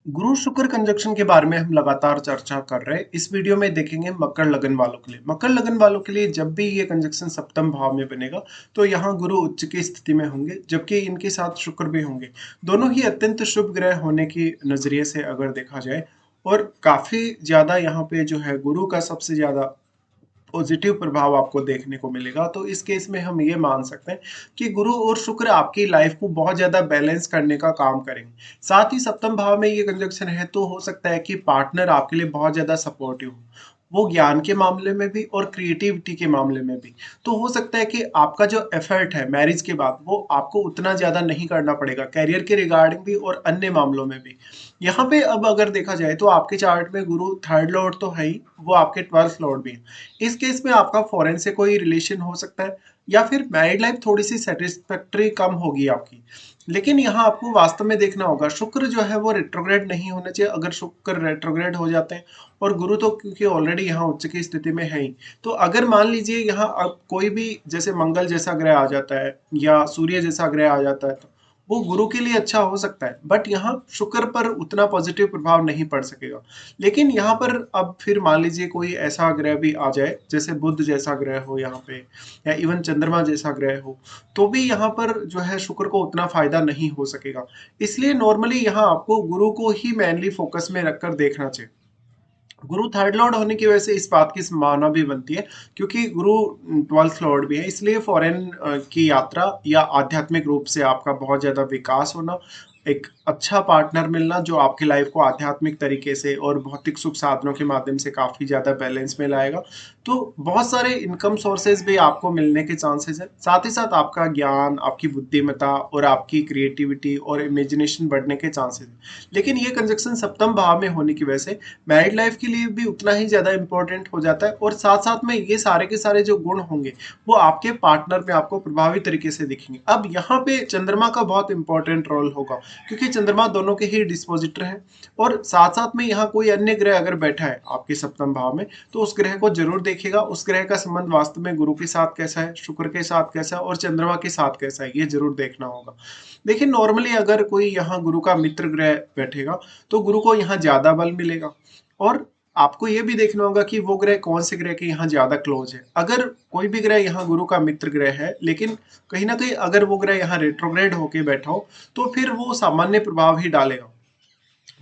गुरु शुक्र कंजक्शन के बारे में हम लगातार चर्चा कर रहे हैं। इस वीडियो में देखेंगे मकर लगन वालों के लिए। मकर लगन वालों के लिए जब भी ये कंजक्शन सप्तम भाव में बनेगा तो यहाँ गुरु उच्च की स्थिति में होंगे, जबकि इनके साथ शुक्र भी होंगे। दोनों ही अत्यंत शुभ ग्रह होने की नजरिए से अगर देखा जाए, और काफी ज्यादा यहाँ पे जो है गुरु का सबसे ज्यादा पॉजिटिव प्रभाव आपको देखने को मिलेगा। तो इस केस में हम ये मान सकते हैं कि गुरु और शुक्र आपकी लाइफ को बहुत ज्यादा बैलेंस करने का काम करेंगे। साथ ही सप्तम भाव में ये कंजक्शन है तो हो सकता है कि पार्टनर आपके लिए बहुत ज्यादा सपोर्टिव हो, वो ज्ञान के मामले में भी और क्रिएटिविटी के मामले में भी। तो हो सकता है कि आपका जो एफर्ट है मैरिज के बाद वो आपको उतना ज्यादा नहीं करना पड़ेगा, करियर के रिगार्डिंग भी और अन्य मामलों में भी। यहाँ पे अब अगर देखा जाए तो आपके चार्ट में गुरु थर्ड लॉर्ड तो है ही, वो आपके 12th लॉर्ड भी है। इस केस में आपका फॉरेन से कोई रिलेशन हो सकता है, या फिर मैरिड लाइफ थोड़ी सी सेटिस्फैक्टरी कम होगी आपकी। लेकिन यहाँ आपको वास्तव में देखना होगा, शुक्र जो है वो रेट्रोग्रेड नहीं होना चाहिए। अगर शुक्र रेट्रोग्रेड हो जाते हैं, और गुरु तो क्योंकि ऑलरेडी यहाँ उच्च की स्थिति में है ही, तो अगर मान लीजिए यहाँ अब कोई भी जैसे मंगल जैसा ग्रह आ जाता है या सूर्य जैसा ग्रह आ जाता है, तो वो गुरु के लिए अच्छा हो सकता है, बट यहाँ शुक्र पर उतना पॉजिटिव प्रभाव नहीं पड़ सकेगा। लेकिन यहाँ पर अब फिर मान लीजिए कोई ऐसा ग्रह भी आ जाए, जैसे बुध जैसा ग्रह हो यहाँ पे, या इवन चंद्रमा जैसा ग्रह हो, तो भी यहाँ पर जो है शुक्र को उतना फायदा नहीं हो सकेगा। इसलिए नॉर्मली यहाँ आपको गुरु को ही मेनली फोकस में रखकर देखना चाहिए। गुरु थर्ड लॉर्ड होने की वजह से इस बात की संभावना भी बनती है, क्योंकि गुरु 12th लॉर्ड भी है, इसलिए फॉरेन की यात्रा या आध्यात्मिक रूप से आपका बहुत ज्यादा विकास होना, एक अच्छा पार्टनर मिलना जो आपकी लाइफ को आध्यात्मिक तरीके से और भौतिक सुख साधनों के माध्यम से काफी ज्यादा बैलेंस में लाएगा। तो बहुत सारे इनकम सोर्सेज भी आपको मिलने के चांसेस है। साथ ही साथ आपका ज्ञान, आपकी बुद्धिमत्ता और आपकी क्रिएटिविटी और इमेजिनेशन बढ़ने के चांसेस है। लेकिन ये कंजक्शन सप्तम भाव में होने की वजह से मैरिड लाइफ के लिए भी उतना ही ज्यादा इंपॉर्टेंट हो जाता है, और साथ साथ में ये सारे के सारे जो गुण होंगे वो आपके पार्टनर में आपको प्रभावी तरीके से दिखेंगे। अब यहाँ पे चंद्रमा का बहुत इंपॉर्टेंट रोल होगा, क्योंकि चंद्रमा दोनों के ही डिस्पोजिटर है। और साथ साथ में यहाँ कोई अन्य ग्रह अगर बैठा है आपके सप्तम भाव में, तो उस ग्रह को जरूर देखेगा, उस ग्रह का संबंध वास्तव में गुरु के साथ कैसा है, शुक्र के साथ कैसा है, और चंद्रमा के साथ कैसा है, ये जरूर देखना होगा। देखिए नॉर्मली अगर कोई यहाँ गुरु का मित्र ग्रह बैठेगा, तो गुरु को यहाँ ज्यादा बल मिलेगा। और आपको ये भी देखना होगा कि वो ग्रह कौन से ग्रह के यहाँ ज्यादा क्लोज है। अगर कोई भी ग्रह यहाँ गुरु का मित्र ग्रह है, लेकिन कहीं ना कहीं अगर वो ग्रह यहाँ रेट्रोग्रेड होके बैठा हो, तो फिर वो सामान्य प्रभाव ही डालेगा।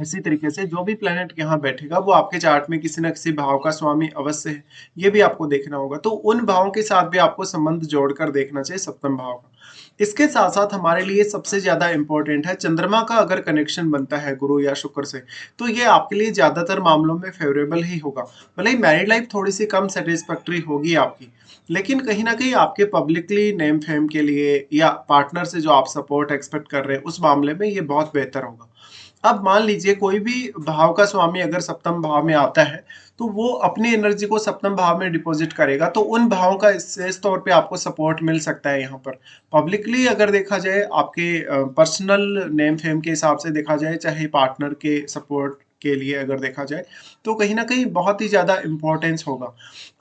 इसी तरीके से जो भी प्लेनेट यहाँ बैठेगा वो आपके चार्ट में किसी न किसी भाव का स्वामी अवश्य है, ये भी आपको देखना होगा। तो उन भावों के साथ भी आपको संबंध जोड़कर देखना चाहिए सप्तम भाव का। इसके साथ साथ हमारे लिए सबसे ज्यादा इंपॉर्टेंट है चंद्रमा का अगर कनेक्शन बनता है गुरु या शुक्र से, तो ये आपके लिए ज्यादातर मामलों में फेवरेबल ही होगा। भले ही मैरिड लाइफ थोड़ी सी कम सेटिस्फैक्टरी होगी आपकी, लेकिन कहीं ना कहीं आपके पब्लिकली नेम फेम के लिए या पार्टनर से जो आप सपोर्ट एक्सपेक्ट कर रहे हैं उस मामले में ये बहुत बेहतर होगा। अब मान लीजिए कोई भी भाव का स्वामी अगर सप्तम भाव में आता है, तो वो अपनी एनर्जी को सप्तम भाव में डिपॉजिट करेगा, तो उन भावों का विशेष तौर पे आपको सपोर्ट मिल सकता है। यहाँ पर पब्लिकली अगर देखा जाए, आपके पर्सनल नेम फेम के हिसाब से देखा जाए, चाहे पार्टनर के सपोर्ट के लिए अगर देखा जाए, तो कहीं ना कहीं बहुत ही ज्यादा इंपॉर्टेंस होगा।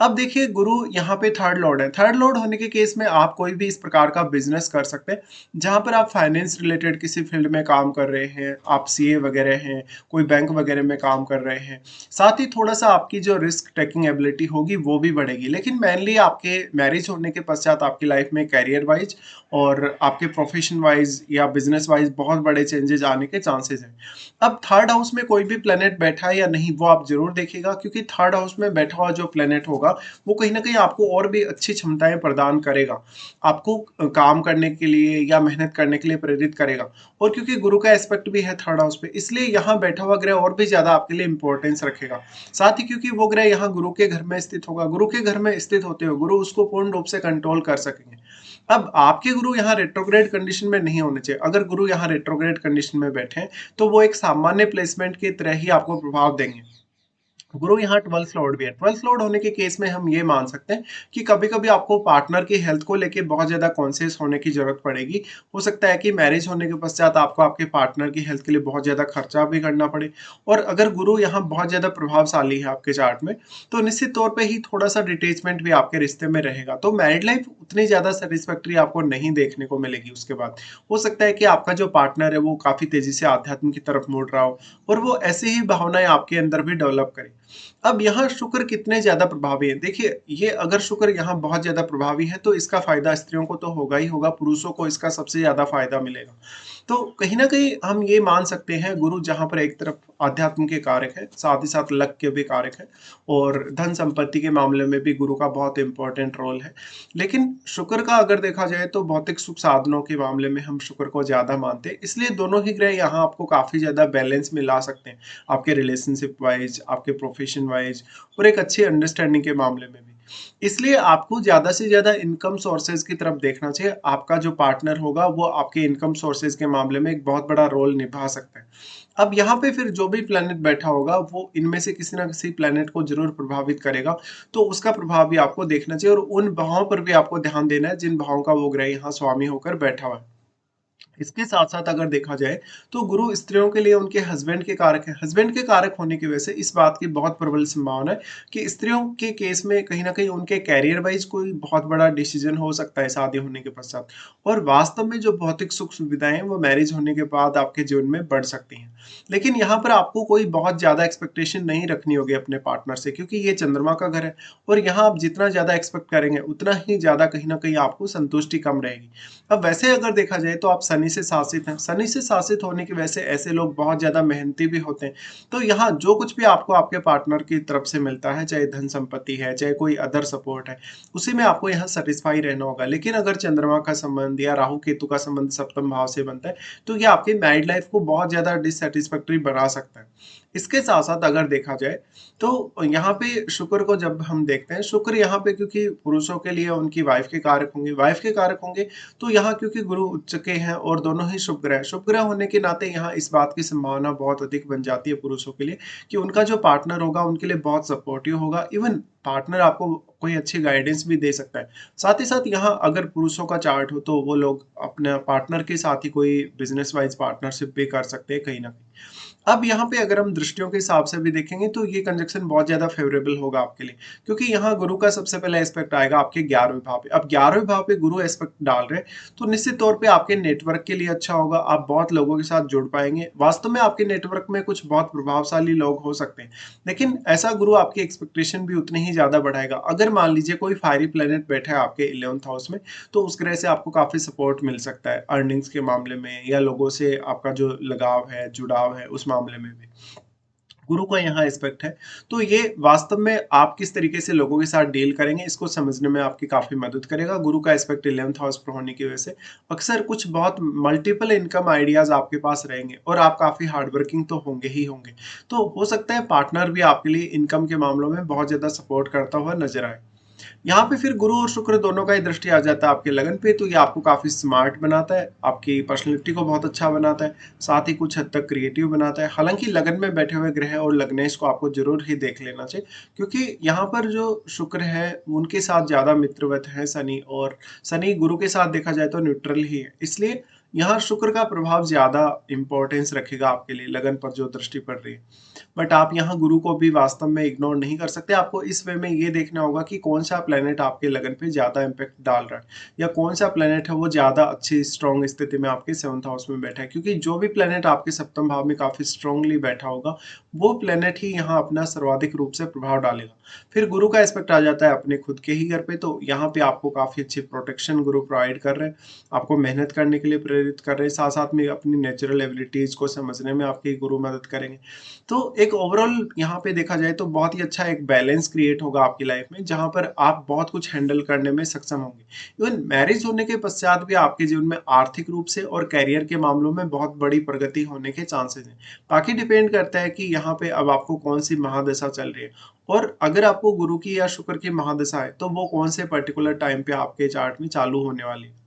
अब देखिए गुरु यहाँ पे थर्ड लॉर्ड है। थर्ड लॉर्ड होने के केस में आप कोई भी इस प्रकार का बिजनेस कर सकते हैं, जहां पर आप फाइनेंस रिलेटेड किसी फील्ड में काम कर रहे हैं, आप सीए वगैरह हैं, कोई बैंक वगैरह में काम कर रहे हैं। साथ ही थोड़ा सा आपकी जो रिस्क टेकिंग एबिलिटी होगी वो भी बढ़ेगी। लेकिन मेनली आपके मैरिज होने के पश्चात आपकी लाइफ में कैरियर वाइज और आपके प्रोफेशन वाइज या बिजनेस वाइज बहुत बड़े चेंजेस आने के चांसेस हैं। अब थर्ड हाउस में कोई भी प्लेनेट बैठा है या नहीं, वो आप जरूर देखिएगा, क्योंकि थर्ड हाउस में बैठा हुआ जो प्लेनेट होगा वो कहीं ना कहीं आपको और भी अच्छी क्षमताएं प्रदान करेगा, आपको काम करने के लिए या मेहनत करने के लिए प्रेरित करेगा। और क्योंकि गुरु का एस्पेक्ट भी है थर्ड हाउस पे, इसलिए यहाँ बैठा हुआ ग्रह और भी ज्यादा आपके लिए इंपॉर्टेंस रखेगा। साथ ही क्योंकि वो ग्रह यहाँ गुरु के घर में स्थित होगा, गुरु के घर में स्थित होते हुए गुरु उसको पूर्ण रूप से कंट्रोल कर सकेंगे। अब आपके गुरु यहाँ रेट्रोग्रेड कंडीशन में नहीं होने चाहिए। अगर गुरु यहाँ रेट्रोग्रेड कंडीशन में बैठे हैं, तो वो एक सामान्य प्लेसमेंट की तरह ही आपको प्रभाव देंगे। गुरु यहाँ 12th लॉर्ड भी है। 12th लॉर्ड होने के केस में हम ये मान सकते हैं कि कभी-कभी आपको पार्टनर की हेल्थ को लेके बहुत ज़्यादा कॉन्शियस होने की ज़रूरत पड़ेगी। हो सकता है कि मैरिज होने के पश्चात आपको आपके पार्टनर की हेल्थ के लिए बहुत ज़्यादा खर्चा भी करना पड़े। और अगर गुरु यहाँ बहुत ज़्यादा प्रभावशाली है आपके चार्ट में, तो निश्चित तौर पे ही थोड़ा-सा डिटैचमेंट भी आपके रिश्ते में रहेगा। तो मैरिड लाइफ उतनी ज़्यादा सैटिस्फैक्टरी आपको नहीं देखने को मिलेगी उसके बाद। हो सकता है कि आपका जो पार्टनर है वो काफ़ी तेज़ी से आध्यात्म की तरफ मुड़ रहा हो और वो ऐसी ही भावनाएँ आपके अंदर भी डेवलप करे। अब यहाँ शुक्र कितने ज़्यादा प्रभावी हैं? देखिए, ये अगर शुक्र यहाँ बहुत ज़्यादा प्रभावी है, तो इसका फ़ायदा स्त्रियों को तो होगा ही होगा, पुरुषों को इसका सबसे ज़्यादा फ़ायदा मिलेगा। तो कहीं न कहीं हम ये मान सकते हैं, गुरु जहाँ पर एक तरफ अध्यात्म के कारक है, साथ ही साथ लक के भी कारक है और धन-संपत्ति के मामले में भी गुरु का बहुत इम्पोर्टेंट रोल है। लेकिन शुक्र का अगर देखा जाए तो भौतिक सुख साधनों के मामले में हम शुक्र को ज़्यादा मानते हैं, इसलिए दोनों ही ग्रह यहाँ आपको काफ़ी ज़्यादा बैलेंस में ला सकते हैं। आपके रिलेशनशिप वाइज़, आपके प्रोफ़ेशन वाइज़ और एक अच्छी अंडरस्टैंडिंग के मामले में भी। इसलिए आपको ज़्यादा से ज़्यादा इनकम सोर्सेज़ की तरफ देखना चाहिए। आपका जो पार्टनर होगा वो आपके इनकम सोर्सेज़ के मामले में एक बहुत बड़ा रोल निभा सकता है। अब यहाँ पे फिर जो भी प्लैनेट बैठा होगा वो इनमें से किसी न किसी प्लैनेट को ज़रूर प्रभावित करेगा, तो उसका प्रभाव भी आपको देखना चाहिए और उन भावों पर भी आपको ध्यान देना है जिन भावों का वो ग्रह यहाँ स्वामी होकर बैठा हुआ है। इसके साथ-साथ अगर देखा जाए, तो गुरु स्त्रियों के लिए उनके हस्बैंड के कारक हैं। हस्बैंड के कारक होने की वजह से इस बात की बहुत प्रबल संभावना है कि स्त्रियों के केस में कहीं न कहीं उनके करियर वाइज़ कोई बहुत बड़ा डिसीज़न हो सकता है शादी होने के पश्चात। और वास्तव में जो भौतिक सुख-सुविधाएँ हैं, वो मैरिज होने के बाद आपके जीवन में बढ़ सकती हैं। लेकिन यहाँ पर आपको कोई बहुत ज़्यादा एक्सपेक्टेशन नहीं रखनी होगी अपने पार्टनर से, क्योंकि ये चंद्रमा का घर है और यहाँ आप जितना ज़्यादा एक्सपेक्ट करेंगे, उतना ही ज़्यादा कहीं न कहीं आपको संतुष्टि कम रहेगी। अब वैसे अगर देखा जाए तो आप शनि से शासित हैं। शनि से शासित होने की वजह से ऐसे लोग बहुत ज़्यादा मेहनती भी होते हैं। तो यहाँ जो कुछ भी आपको आपके पार्टनर की तरफ से मिलता है, चाहे धन संपत्ति है, चाहे कोई अदर सपोर्ट है, उसी में आपको यहाँ सैटिस्फाई रहना होगा। लेकिन अगर चंद्रमा का संबंध या राहु केतु का संबंध सप्तम भाव से बनता है, तो ये आपकी मैरिड लाइफ को बहुत ज़्यादा डिससैटिस्फैक्टरी बना सकता है। इसके साथ-साथ अगर देखा जाए, तो यहाँ पे शुक्र को जब हम देखते हैं, शुक्र यहाँ पे क्योंकि पुरुषों के लिए उनकी वाइफ के कारक होंगे, वाइफ के कारक होंगे, तो यहाँ क्योंकि गुरु उच्च के हैं और दोनों ही शुभ ग्रह होने के नाते यहाँ इस बात की संभावना बहुत अधिक बन जाती है पुरुषों के लिए कि उनका जो पार्टनर होगा उनके लिए बहुत सपोर्टिव होगा। इवन पार्टनर आपको कोई अच्छी गाइडेंस भी दे सकता है। साथ ही साथ यहाँ अगर पुरुषों का चार्ट हो तो वो लोग अपने पार्टनर के साथ ही कोई बिजनेस वाइज पार्टनरशिप भी कर सकते हैं कहीं ना कहीं। अब यहाँ पे अगर हम दृष्टियों के हिसाब से भी देखेंगे तो ये कंजक्शन बहुत ज़्यादा फ़ेवरेबल होगा आपके लिए, क्योंकि यहाँ गुरु का सबसे पहला एस्पेक्ट आएगा आपके 11वें भाव पे। अब 11वें भाव पे गुरु एस्पेक्ट डाल रहे हैं, तो निश्चित तौर पे आपके नेटवर्क के लिए अच्छा होगा, आप बहुत लोगों के साथ जुड़ पाएँगे। वास्तव में आपके नेटवर्क में कुछ बहुत प्रभावशाली लोग हो सकते हैं, लेकिन ऐसा गुरु आपकी एक्सपेक्टेशन भी उतनी ही ज़्यादा बढ़ाएगा। अगर मान लीजिए कोई फायरी प्लैनेट बैठा है आपके 11th हाउस में, तो उस ग्रह से आपको काफ़ी सपोर्ट मिल सकता है अर्निंग्स के मामले में या लोगों से आपका जो लगाव है, जुड़ाव है, उस मामले में भी। गुरु का यहाँ एस्पेक्ट है, तो ये वास्तव में आप किस तरीके से लोगों के साथ डील करेंगे, इसको समझने में आपकी काफ़ी मदद करेगा। गुरु का एस्पेक्ट 11th हाउस पर होने की वजह से अक्सर कुछ बहुत मल्टीपल इनकम आइडियाज़ आपके पास रहेंगे और आप काफ़ी हार्ड वर्किंग तो होंगे ही होंगे। तो हो सकता है पार्टनर भी आपके लिए इनकम के मामलों में बहुत ज़्यादा सपोर्ट करता हुआ नज़र आए। यहाँ पे फिर गुरु और शुक्र दोनों का ही दृष्टि आ जाता है आपके लगन पे, तो ये आपको काफ़ी स्मार्ट बनाता है, आपकी पर्सनैलिटी को बहुत अच्छा बनाता है, साथ ही कुछ हद तक क्रिएटिव बनाता है। हालाँकि लगन में बैठे हुए ग्रह और लग्नेश को आपको ज़रूर ही देख लेना चाहिए, क्योंकि यहाँ पर जो शुक्र है, उनके साथ ज़्यादा मित्रवत है शनि, और शनि गुरु के साथ देखा जाए तो न्यूट्रल ही है। इसलिए यहाँ शुक्र का प्रभाव ज़्यादा इम्पोर्टेंस रखेगा आपके लिए लगन पर जो दृष्टि पड़ रही है। बट आप यहाँ गुरु को भी वास्तव में इग्नोर नहीं कर सकते। आपको इस वे में ये देखना होगा कि कौन-सा प्लैनेट आपके लगन पे ज़्यादा इम्पैक्ट डाल रहा है या कौन-सा प्लैनेट है वो ज़्यादा अच्छी स्ट्रॉन्ग स्थिति में आपके 7th हाउस में बैठा है। क्योंकि जो भी प्लैनेट आपके सप्तम भाव में काफ़ी स्ट्रांगली बैठा होगा, वो प्लैनेट ही यहाँ अपना सर्वाधिक रूप से प्रभाव डालेगा। फिर गुरु का एस्पेक्ट आ जाता है अपने खुद के ही घर पे, तो यहाँ पे आपको काफ़ी अच्छी प्रोटेक्शन गुरु प्रोवाइड कर रहे हैं, आपको मेहनत करने के लिए प्रेरित कर रहे हैं, साथ-साथ में अपनी नेचुरल एबिलिटीज़ को समझने में आपके गुरु मदद करेंगे। तो एक ओवरऑल यहाँ पे देखा जाए तो बहुत ही अच्छा एक बैलेंस क्रिएट होगा आपकी लाइफ में, जहाँ पर आप बहुत कुछ हैंडल करने में सक्षम होंगे। इवन मैरिज होने के पश्चात भी आपके जीवन में आर्थिक रूप से और करियर के मामलों में बहुत बड़ी प्रगति होने के चांसेस हैं। बाकी डिपेंड करता है कि यहाँ पे अब आपको कौन सी महादशा चल रही है, और अगर आपको गुरु की या शुक्र की महादशा है तो वो कौन से पर्टिकुलर टाइम पे आपके चार्ट में चालू होने वाली है।